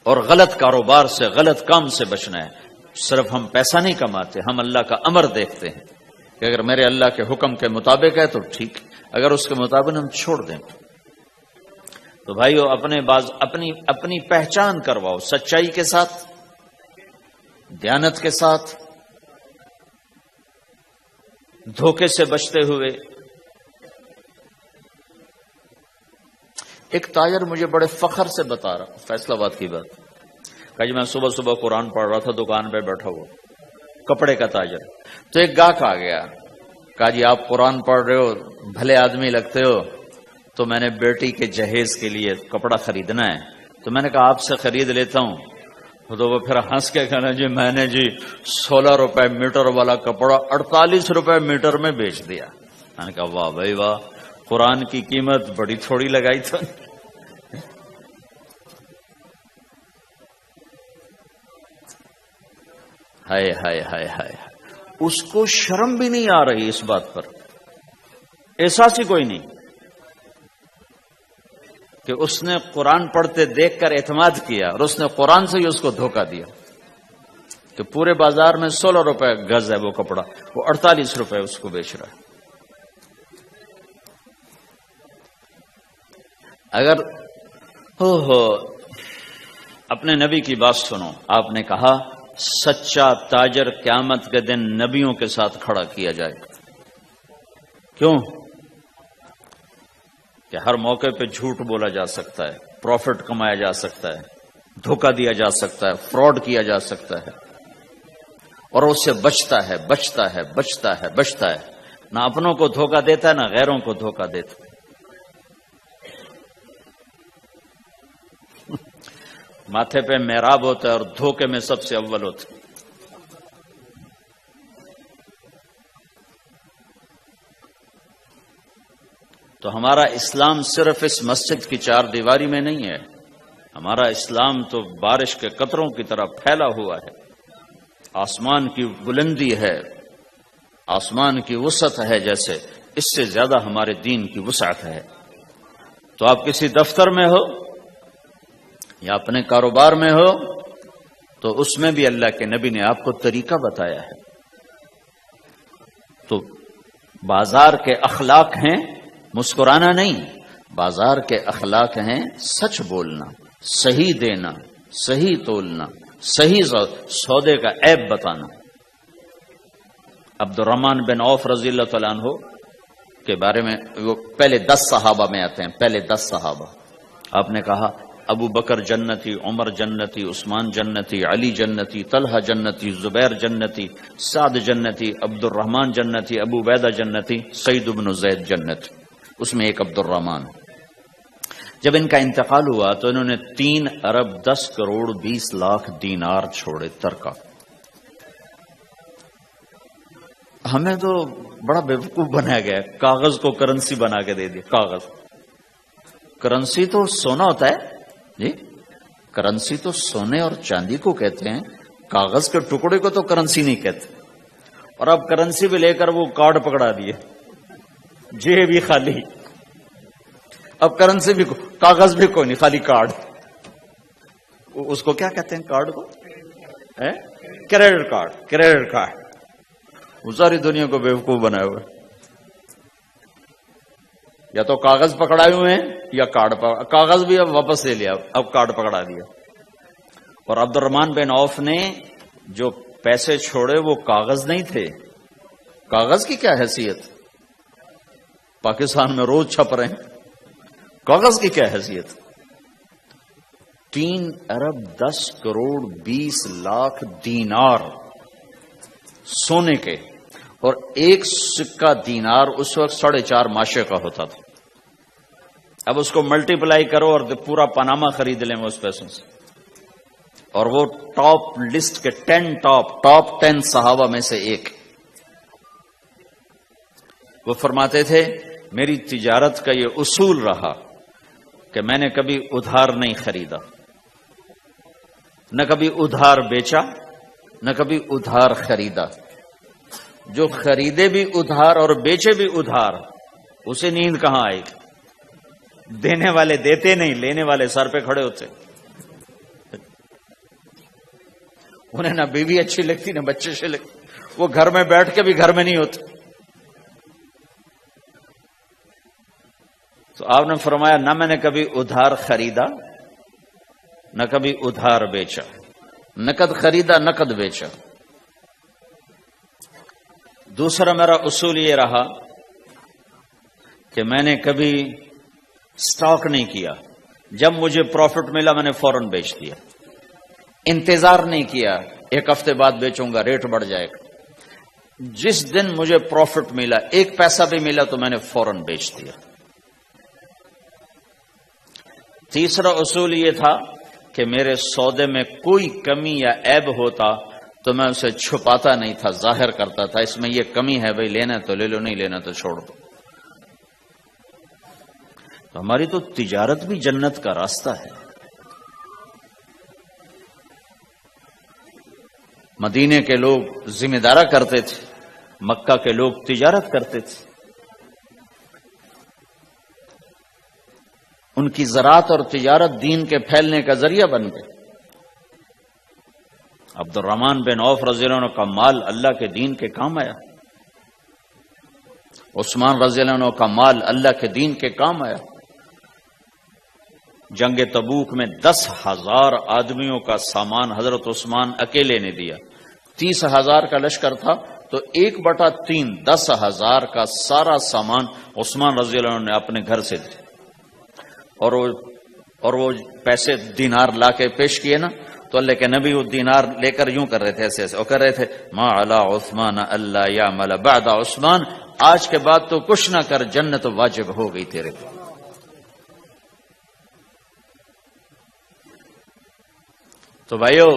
اور غلط کاروبار سے، غلط کام سے بچنا ہے۔ صرف ہم پیسہ نہیں کماتے، ہم اللہ کا امر دیکھتے ہیں کہ اگر میرے اللہ کے حکم کے مطابق ہے تو ٹھیک، اگر اس کے مطابق ہم چھوڑ دیں تو بھائیو اپنی پہچان کرواؤ سچائی کے ساتھ، دیانت کے ساتھ، دھوکے سے بچتے ہوئے۔ ایک تاجر مجھے بڑے فخر سے بتا رہا، فیصل آباد کی بات، کہ جی میں صبح صبح قرآن پڑھ رہا تھا، دکان پہ بیٹھا ہوا، کپڑے کا تاجر، تو ایک گاہک آ گیا، کہا جی آپ قرآن پڑھ رہے ہو، بھلے آدمی لگتے ہو، تو میں نے بیٹی کے جہیز کے لیے کپڑا خریدنا ہے، تو میں نے کہا آپ سے خرید لیتا ہوں۔ تو وہ پھر ہنس کے کہنا جی میں نے جی 16 روپے میٹر والا کپڑا 48 روپے میٹر میں بیچ دیا۔ میں نے کہا واہ بھائی واہ، قرآن کی قیمت بڑی تھوڑی لگائی تو۔ ہائے ہائے ہائے ہائے، اس کو شرم بھی نہیں آ رہی اس بات پر، احساس ہی کوئی نہیں کہ اس نے قرآن پڑھتے دیکھ کر اعتماد کیا، اور اس نے قرآن سے ہی اس کو دھوکہ دیا کہ پورے بازار میں 16 روپے گز ہے وہ کپڑا، وہ 48 روپے اس کو بیچ رہا ہے۔ اگر اپنے نبی کی بات سنو، آپ نے کہا سچا تاجر قیامت کے دن نبیوں کے ساتھ کھڑا کیا جائے گا۔ کیوں؟ کہ ہر موقع پہ جھوٹ بولا جا سکتا ہے، پروفٹ کمایا جا سکتا ہے، دھوکہ دیا جا سکتا ہے، فراڈ کیا جا سکتا ہے، اور اس سے بچتا ہے بچتا ہے بچتا ہے بچتا ہے، نہ اپنوں کو دھوکہ دیتا ہے نہ غیروں کو دھوکہ دیتا ہے۔ ماتھے پہ محراب ہوتا ہے اور دھوکے میں سب سے اول ہوتا ہے۔ تو ہمارا اسلام صرف اس مسجد کی 4 دیواری میں نہیں ہے، ہمارا اسلام تو بارش کے قطروں کی طرح پھیلا ہوا ہے، آسمان کی بلندی ہے، آسمان کی وسعت ہے، جیسے اس سے زیادہ ہمارے دین کی وسعت ہے۔ تو آپ کسی دفتر میں ہو یا اپنے کاروبار میں ہو تو اس میں بھی اللہ کے نبی نے آپ کو طریقہ بتایا ہے۔ تو بازار کے اخلاق ہیں مسکرانا نہیں، بازار کے اخلاق ہیں سچ بولنا، صحیح دینا، صحیح تولنا، صحیح سودے کا عیب بتانا۔ عبد الرحمن بن عوف رضی اللہ تعالیٰ عنہ کے بارے میں، وہ پہلے 10 صحابہ میں آتے ہیں، پہلے 10 صحابہ۔ آپ نے کہا ابو بکر جنتی، عمر جنتی، عثمان جنتی، علی جنتی، طلحہ جنتی، زبیر جنتی، سعد جنتی، عبد الرحمن جنتی، ابو عبیدہ جنتی، سعید بن زید جنتی، اس میں ایک عبد الرحمن۔ جب ان کا انتقال ہوا تو انہوں نے 3 ارب 10 کروڑ 20 لاکھ دینار چھوڑے ترکہ۔ ہمیں تو بڑا بیوقوف بنایا گیا، کاغذ کو کرنسی بنا کے دے دیا۔ کاغذ، کرنسی تو سونا ہوتا ہے جی، کرنسی تو سونے اور چاندی کو کہتے ہیں، کاغذ کے ٹکڑے کو تو کرنسی نہیں کہتے۔ اور اب کرنسی بھی لے کر وہ کارڈ پکڑا دیے، جیب بھی خالی، اب کرنسی بھی کاغذ بھی کوئی نہیں، خالی کارڈ۔ اس کو کیا کہتے ہیں کارڈ کو؟ Credit card, credit card. وہ ساری دنیا کو بیوقوف بنائے ہوئے، یا تو کاغذ پکڑائے ہوئے ہیں یا کارڈ کاغذ بھی اب واپس لے لیا، اب کارڈ پکڑا دیا۔ اور عبد الرحمن بن عوف نے جو پیسے چھوڑے وہ کاغذ نہیں تھے۔ کاغذ کی کیا حیثیت، پاکستان میں روز چھپ رہے ہیں، کاغذ کی کیا حیثیت؟ 3 ارب 10 کروڑ 20 لاکھ دینار سونے کے، اور ایک سکہ دینار اس وقت 4.5 ماشے کا ہوتا تھا۔ اب اس کو ملٹیپلائی کرو اور پورا پاناما خرید لیں اس پیسوں سے۔ اور وہ ٹاپ لسٹ کے 10 10 صحابہ میں سے ایک۔ وہ فرماتے تھے میری تجارت کا یہ اصول رہا کہ میں نے کبھی ادھار نہیں خریدا، نہ کبھی ادھار بیچا، نہ کبھی ادھار خریدا۔ جو خریدے بھی ادھار اور بیچے بھی ادھار، اسے نیند کہاں آئی؟ دینے والے دیتے نہیں، لینے والے سر پہ کھڑے ہوتے۔ انہیں نہ بیوی اچھی لگتی نہ بچے اچھے لگتے، وہ گھر میں بیٹھ کے بھی گھر میں نہیں ہوتے۔ تو آپ نے فرمایا نہ میں نے کبھی ادھار خریدا نہ کبھی ادھار بیچا، نقد خریدا نقد بیچا۔ دوسرا میرا اصول یہ رہا کہ میں نے کبھی سٹاک نہیں کیا، جب مجھے پروفٹ ملا میں نے فوراً بیچ دیا، انتظار نہیں کیا ایک ہفتے بعد بیچوں گا ریٹ بڑھ جائے گا، جس دن مجھے پروفٹ ملا ایک پیسہ بھی ملا تو میں نے فوراً بیچ دیا۔ تیسرا اصول یہ تھا کہ میرے سودے میں کوئی کمی یا عیب ہوتا تو میں اسے چھپاتا نہیں تھا، ظاہر کرتا تھا، اس میں یہ کمی ہے بھائی، لینا تو لے لو نہیں لینا تو چھوڑ دو۔ تو ہماری تو تجارت بھی جنت کا راستہ ہے۔ مدینے کے لوگ ذمہ دارا کرتے تھے، مکہ کے لوگ تجارت کرتے تھے، ان کی زراعت اور تجارت دین کے پھیلنے کا ذریعہ بن گئے۔ عبد الرحمن بن عوف رضی اللہ عنہ کا مال اللہ کے دین کے کام آیا، عثمان رضی اللہ عنہ کا مال اللہ کے دین کے کام آیا۔ جنگ تبوک میں 10,000 آدمیوں کا سامان حضرت عثمان اکیلے نے دیا، 30,000 کا لشکر تھا تو 1/3 10,000 کا سارا سامان عثمان رضی اللہ عنہ نے اپنے گھر سے دیا، اور وہ پیسے دینار لا کے پیش کیے نا تو اللہ کے نبی وہ دینار لے کر یوں کر رہے تھے، ایسے ایسے اور کر رہے تھے ما علی عثمان اللہ یعمل بعد عثمان، آج کے بعد تو کچھ نہ کر، جنت واجب ہو گئی تیرے پر۔ تو بھائیو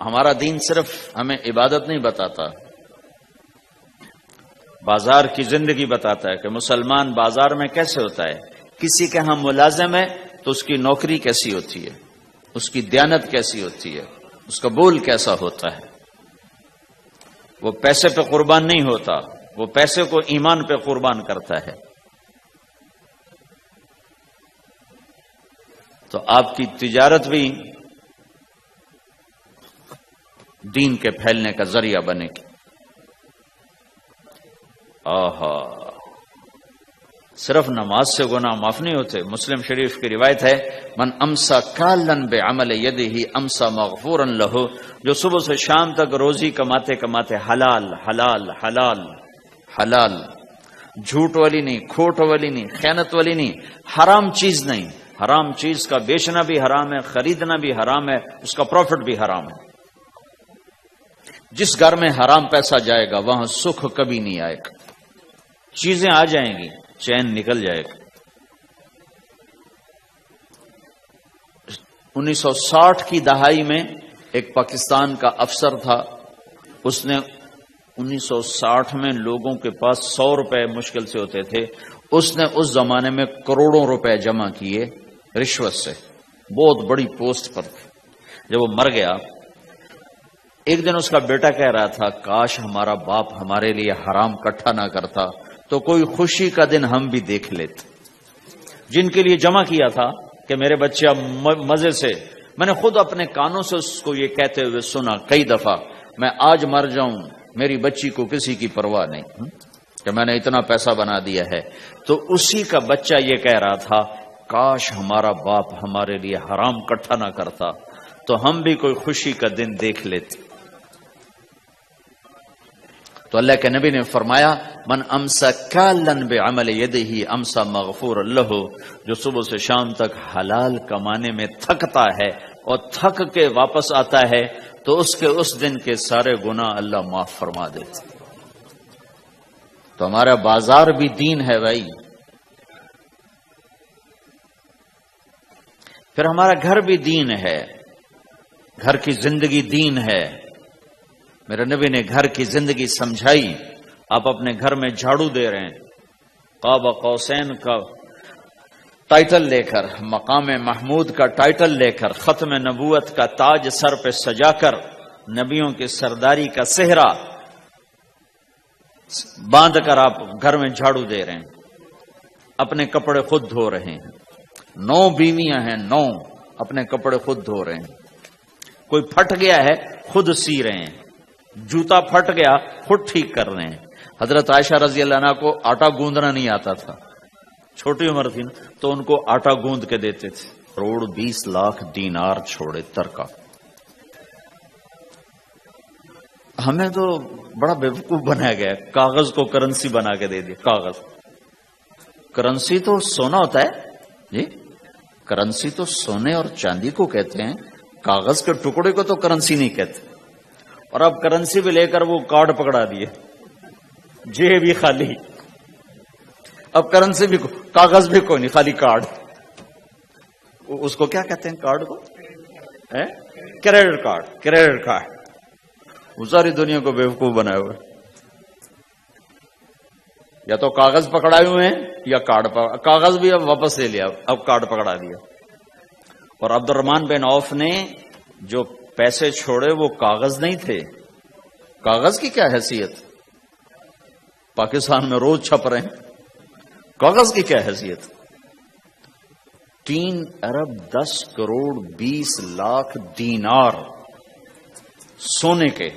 ہمارا دین صرف ہمیں عبادت نہیں بتاتا، بازار کی زندگی بتاتا ہے کہ مسلمان بازار میں کیسے ہوتا ہے، کسی کے ہاں ملازم ہے تو اس کی نوکری کیسی ہوتی ہے، اس کی دیانت کیسی ہوتی ہے، اس کا بول کیسا ہوتا ہے، وہ پیسے پہ قربان نہیں ہوتا، وہ پیسے کو ایمان پہ قربان کرتا ہے۔ تو آپ کی تجارت بھی دین کے پھیلنے کا ذریعہ بنے گی۔ آہا، صرف نماز سے گناہ معاف نہیں ہوتے، مسلم شریف کی روایت ہے من امسا کالن بعمل یدہ امسا مغفورا لہ، جو صبح سے شام تک روزی کماتے کماتے حلال حلال حلال حلال، جھوٹ والی نہیں، کھوٹ والی نہیں، خیانت والی نہیں، حرام چیز نہیں، حرام چیز کا بیچنا بھی حرام ہے، خریدنا بھی حرام ہے، اس کا پروفٹ بھی حرام ہے۔ جس گھر میں حرام پیسہ جائے گا وہاں سکھ کبھی نہیں آئے گا، چیزیں آ جائیں گی چین نکل جائے گا۔ 1960 کی دہائی میں ایک پاکستان کا افسر تھا، اس نے 1960 میں لوگوں کے پاس 100 روپے مشکل سے ہوتے تھے، اس نے اس زمانے میں کروڑوں روپے جمع کیے رشوت سے، بہت بڑی پوسٹ پر تھے۔ جب وہ مر گیا ایک دن اس کا بیٹا کہہ رہا تھا کاش ہمارا باپ ہمارے لیے حرام کٹھا نہ کرتا تو کوئی خوشی کا دن ہم بھی دیکھ لیتے۔ جن کے لیے جمع کیا تھا کہ میرے بچے مزے سے، میں نے خود اپنے کانوں سے اس کو یہ کہتے ہوئے سنا کئی دفعہ، میں آج مر جاؤں میری بچی کو کسی کی پرواہ نہیں کہ میں نے اتنا پیسہ بنا دیا ہے۔ تو اسی کا بچہ یہ کہہ رہا تھا کاش ہمارا باپ ہمارے لیے حرام کٹھا نہ کرتا تو ہم بھی کوئی خوشی کا دن دیکھ لیتے۔ تو اللہ کے نبی نے فرمایا من امسا کالن بعمل یدہ امسا مغفور لہ، جو صبح سے شام تک حلال کمانے میں تھکتا ہے اور تھک کے واپس آتا ہے تو اس کے اس دن کے سارے گناہ اللہ معاف فرما دیتے۔ تو ہمارا بازار بھی دین ہے بھائی، پھر ہمارا گھر بھی دین ہے، گھر کی زندگی دین ہے۔ میرے نبی نے گھر کی زندگی سمجھائی۔ آپ اپنے گھر میں جھاڑو دے رہے ہیں، قاب قوسین کا ٹائٹل لے کر، مقام محمود کا ٹائٹل لے کر، ختم نبوت کا تاج سر پہ سجا کر، نبیوں کی سرداری کا صحرا باندھ کر آپ گھر میں جھاڑو دے رہے ہیں، اپنے کپڑے خود دھو رہے ہیں۔ 9 بیویاں ہیں، 9 اپنے کپڑے خود دھو رہے ہیں۔ کوئی پھٹ گیا ہے خود سی رہے ہیں، جوتا پھٹ گیا خود ٹھیک کر رہے ہیں۔ حضرت عائشہ رضی اللہ عنہا کو آٹا گوندنا نہیں آتا تھا، چھوٹی عمر تھی نا، تو ان کو آٹا گوند کے دیتے تھے۔ 1.20 کروڑ دینار چھوڑے ترکا۔ ہمیں تو بڑا بیوقوف بنایا گیا، کاغذ کو کرنسی بنا کے دے دیا۔ کاغذ، کرنسی تو سونا ہوتا ہے جی، کرنسی تو سونے اور چاندی کو کہتے ہیں، کاغذ کے ٹکڑے کو تو کرنسی نہیں کہتے۔ اور اب کرنسی بھی لے کر وہ کارڈ پکڑا دیے، جیب بھی خالی، اب کرنسی بھی کاغذ بھی کوئی نہیں، خالی کارڈ۔ اس کو کیا کہتے ہیں کارڈ کو؟ Credit card, credit card. وہ ساری دنیا کو بیوقوف بنائے ہوئے، یا تو کاغذ پکڑائے ہوئے ہیں یا کارڈ کاغذ بھی اب واپس لے لیا، اب کارڈ پکڑا دیا۔ اور عبد الرحمن بن عوف نے جو پیسے چھوڑے وہ کاغذ نہیں تھے۔ کاغذ کی کیا حیثیت؟ پاکستان میں روز چھپ رہے ہیں، کاغذ کی کیا حیثیت؟ 3 ارب 10 کروڑ 20 لاکھ دینار سونے کے،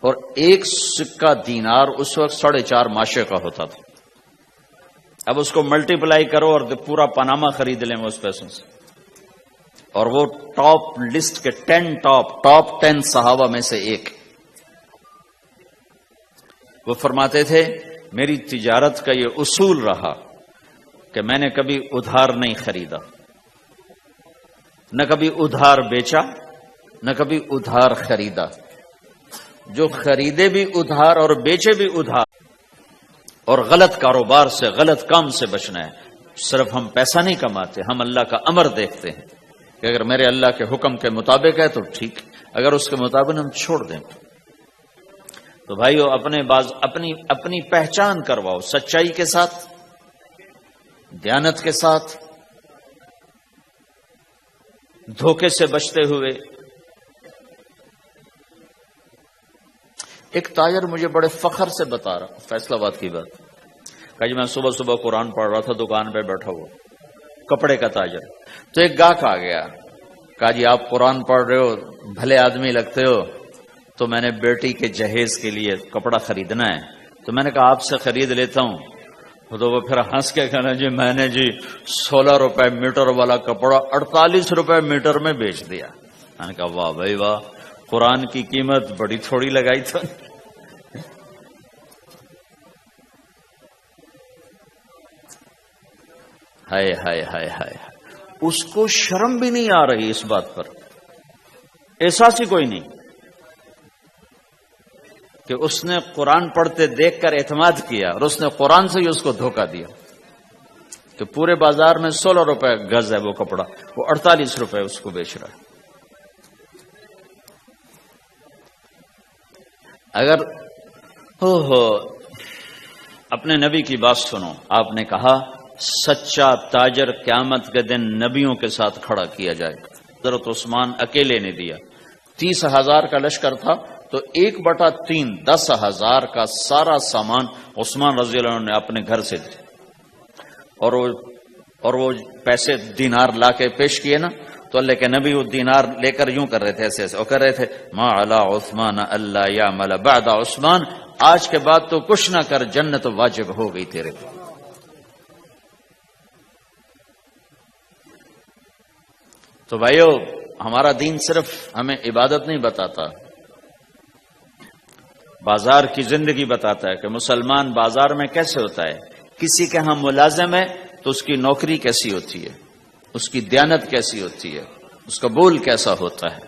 اور ایک سکہ دینار اس وقت 4.5 ماشے کا ہوتا تھا۔ اب اس کو ملٹی پلائی کرو اور پورا پاناما خرید لیں اس پیسوں سے۔ اور وہ ٹاپ لسٹ کے 10 10 صحابہ میں سے ایک، وہ فرماتے تھے میری تجارت کا یہ اصول رہا کہ میں نے کبھی ادھار نہیں خریدا، نہ کبھی ادھار بیچا، نہ کبھی ادھار خریدا۔ جو خریدے بھی ادھار اور بیچے بھی ادھار، اور غلط کاروبار سے، غلط کام سے بچنا ہے۔ صرف ہم پیسہ نہیں کماتے، ہم اللہ کا امر دیکھتے ہیں کہ اگر میرے اللہ کے حکم کے مطابق ہے تو ٹھیک، اگر اس کے مطابق ہم چھوڑ دیں تو بھائیو اپنی پہچان کرواؤ، سچائی کے ساتھ، دیانت کے ساتھ، دھوکے سے بچتے ہوئے۔ ایک تاجر مجھے بڑے فخر سے بتا رہا، فیصل آباد کی بات، کہ جی میں صبح صبح قرآن پڑھ رہا تھا، دکان پہ بیٹھا ہوا، کپڑے کا تاجر، تو ایک گاہک آ گیا، کہا جی آپ قرآن پڑھ رہے ہو، بھلے آدمی لگتے ہو، تو میں نے بیٹی کے جہیز کے لیے کپڑا خریدنا ہے، تو میں نے کہا آپ سے خرید لیتا ہوں۔ تو وہ پھر ہنس کے کہنا جی میں نے 16 روپے میٹر والا کپڑا 48 روپے میٹر میں بیچ دیا۔ میں نے کہا واہ بھائی واہ، قرآن کی قیمت بڑی تھوڑی لگائی تو۔ ہائے ہائے ہائے ہائے، اس کو شرم بھی نہیں آ رہی اس بات پر، احساس ہی کوئی نہیں کہ اس نے قرآن پڑھتے دیکھ کر اعتماد کیا، اور اس نے قرآن سے ہی اس کو دھوکہ دیا کہ پورے بازار میں 16 روپے گز ہے وہ کپڑا، وہ 48 روپے اس کو بیچ رہا ہے۔ اگر اپنے نبی کی بات سنو، آپ نے کہا سچا تاجر قیامت کے دن نبیوں کے ساتھ کھڑا کیا جائے گا۔ حضرت عثمان اکیلے نے دیا، 30,000 کا لشکر تھا تو 1/3 10,000 کا سارا سامان عثمان رضی اللہ عنہ نے اپنے گھر سے دیا، اور وہ پیسے دینار لا کے پیش کیے نا، تو اللہ کے نبی وہ دینار لے کر یوں کر رہے تھے، ایسے ایسے، اور کر رہے تھے ما علی عثمان اللہ یعمل بعد عثمان، آج کے بعد تو کچھ نہ کر، جنت واجب ہو گئی تیرے پر۔ تو بھائیو ہمارا دین صرف ہمیں عبادت نہیں بتاتا، بازار کی زندگی بتاتا ہے کہ مسلمان بازار میں کیسے ہوتا ہے۔ کسی کے ہاں ملازم ہے تو اس کی نوکری کیسی ہوتی ہے، اس کی دیانت کیسی ہوتی ہے، اس کا بول کیسا ہوتا ہے۔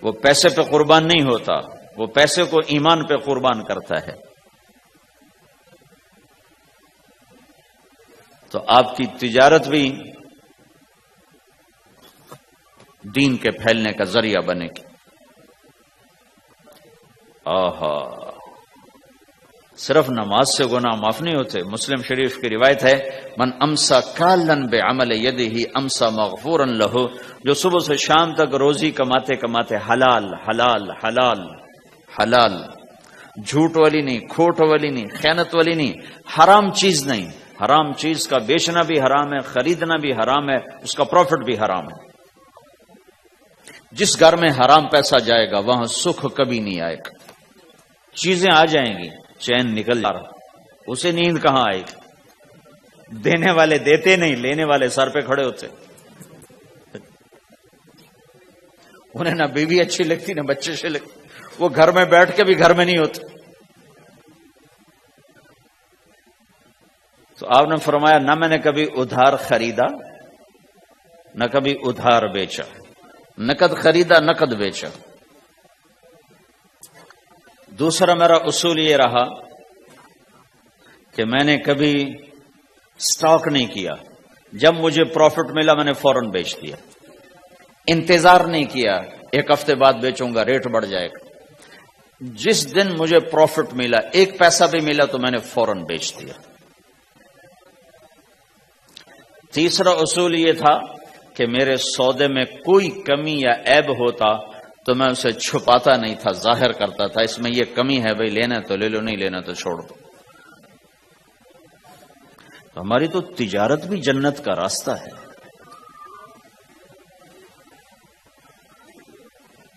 وہ پیسے پہ قربان نہیں ہوتا، وہ پیسے کو ایمان پہ قربان کرتا ہے۔ تو آپ کی تجارت بھی دین کے پھیلنے کا ذریعہ بنے گی۔ آہا، صرف نماز سے گناہ معاف نہیں ہوتے۔ مسلم شریف کی روایت ہے من امسا کالن بعمل یدہ امسا مغفورا لہ، جو صبح سے شام تک روزی کماتے کماتے حلال حلال حلال حلال، جھوٹ والی نہیں، کھوٹ والی نہیں، خیانت والی نہیں، حرام چیز نہیں، حرام چیز کا بیچنا بھی حرام ہے، خریدنا بھی حرام ہے، اس کا پروفٹ بھی حرام ہے۔ جس گھر میں حرام پیسہ جائے گا وہاں سکھ کبھی نہیں آئے گا. چیزیں آ جائیں گی، چین نکل جا رہا، اسے نیند کہاں آئے گی؟ دینے والے دیتے نہیں، لینے والے سر پہ کھڑے ہوتے. انہیں نہ بیوی اچھی لگتی نہ بچے سے لگتی، وہ گھر میں بیٹھ کے بھی گھر میں نہیں ہوتے. تو آپ نے فرمایا نہ میں نے کبھی ادھار خریدا نہ کبھی ادھار بیچا، نقد خریدا نقد بیچا. دوسرا میرا اصول یہ رہا کہ میں نے کبھی سٹاک نہیں کیا، جب مجھے پروفٹ ملا میں نے فوراً بیچ دیا. انتظار نہیں کیا ایک ہفتے بعد بیچوں گا ریٹ بڑھ جائے گا. جس دن مجھے پروفٹ ملا، ایک پیسہ بھی ملا تو میں نے فوراً بیچ دیا. تیسرا اصول یہ تھا کہ میرے سودے میں کوئی کمی یا عیب ہوتا تو میں اسے چھپاتا نہیں تھا، ظاہر کرتا تھا اس میں یہ کمی ہے، بھائی لینا تو لے لو، نہیں لینا تو چھوڑ دو. تو ہماری تو تجارت بھی جنت کا راستہ ہے.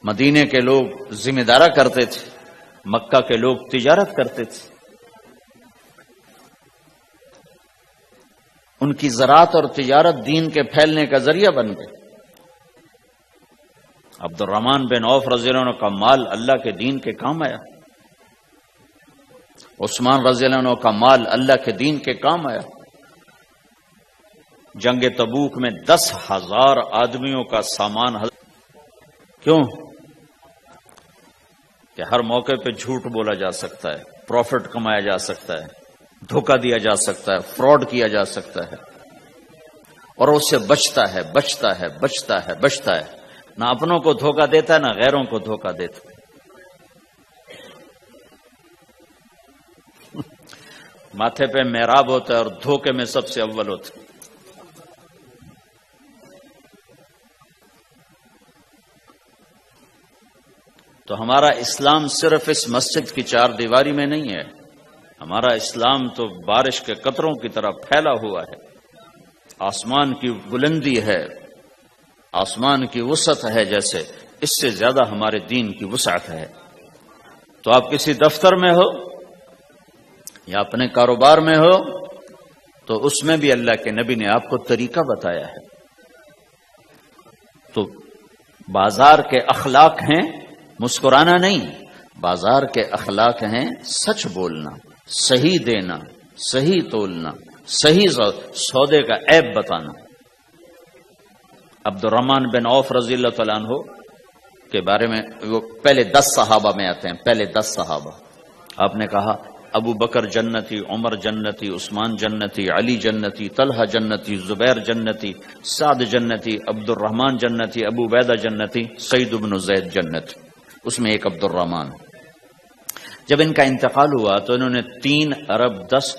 مدینے کے لوگ ذمہ دارا کرتے تھے، مکہ کے لوگ تجارت کرتے تھے. ان کی زراعت اور تجارت دین کے پھیلنے کا ذریعہ بن گئے. عبد الرحمن بن عوف رضی اللہ عنہ کا مال اللہ کے دین کے کام آیا. عثمان رضی اللہ عنہ کا مال اللہ کے دین کے کام آیا. جنگ تبوک میں 10,000 آدمیوں کا سامان کیوں؟ کہ ہر موقع پہ جھوٹ بولا جا سکتا ہے، پروفٹ کمایا جا سکتا ہے، دھوکہ دیا جا سکتا ہے، فراڈ کیا جا سکتا ہے، اور اس سے بچتا ہے بچتا ہے بچتا ہے بچتا ہے. نہ اپنوں کو دھوکہ دیتا ہے نہ غیروں کو دھوکہ دیتا ہے. ماتھے پہ محراب ہوتا ہے اور دھوکے میں سب سے اول ہوتا ہے. تو ہمارا اسلام صرف اس مسجد کی 4 دیواری میں نہیں ہے. ہمارا اسلام تو بارش کے قطروں کی طرح پھیلا ہوا ہے. آسمان کی بلندی ہے، آسمان کی وسعت ہے، جیسے اس سے زیادہ ہمارے دین کی وسعت ہے. تو آپ کسی دفتر میں ہو یا اپنے کاروبار میں ہو تو اس میں بھی اللہ کے نبی نے آپ کو طریقہ بتایا ہے. تو بازار کے اخلاق ہیں مسکرانا نہیں، بازار کے اخلاق ہیں سچ بولنا، صحیح دینا، صحیح تولنا، صحیح سودے کا عیب بتانا. عبد الرحمن بن عوف رضی اللہ تعالیٰ عنہ کے بارے میں وہ پہلے 10 صحابہ میں آتے ہیں. پہلے 10 صحابہ آپ نے کہا ابو بکر جنتی، عمر جنتی، عثمان جنتی، علی جنتی، طلحہ جنتی، زبیر جنتی، سعد جنتی، عبد الرحمن جنتی، ابو عبیدہ جنتی، سعید بن زید جنتی. اس میں ایک عبد الرحمن. جب ان کا انتقال ہوا تو انہوں نے 3 ارب 10